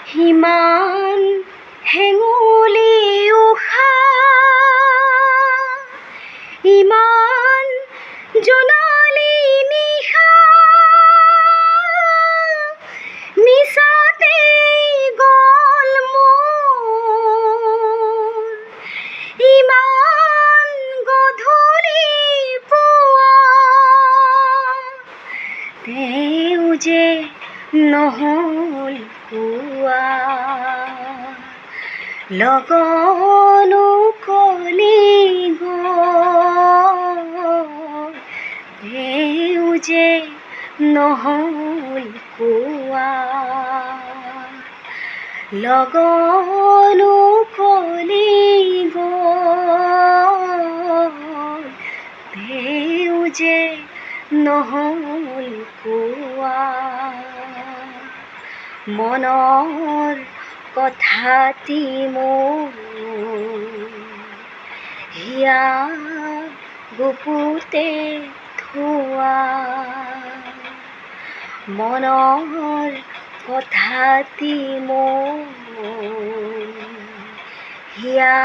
হিমান হেঙুলি উশাহ, ইমান জোনালী নিশা, মিছাতে গ'ল মোৰ ইমান গধূলি পুৱা, তেওঁ যে নহ'ল পুৱা। লগনো কলি গ'ল, তেওঁ যে নহ'ল পুৱা। লগনো কলি গ'ল, তেওঁ যে নহ'ল পুৱা। মনৰ কথাটি মোৰ হিয়া বুকুতে থোৱা, মনৰ কথাটি মোৰ হিয়া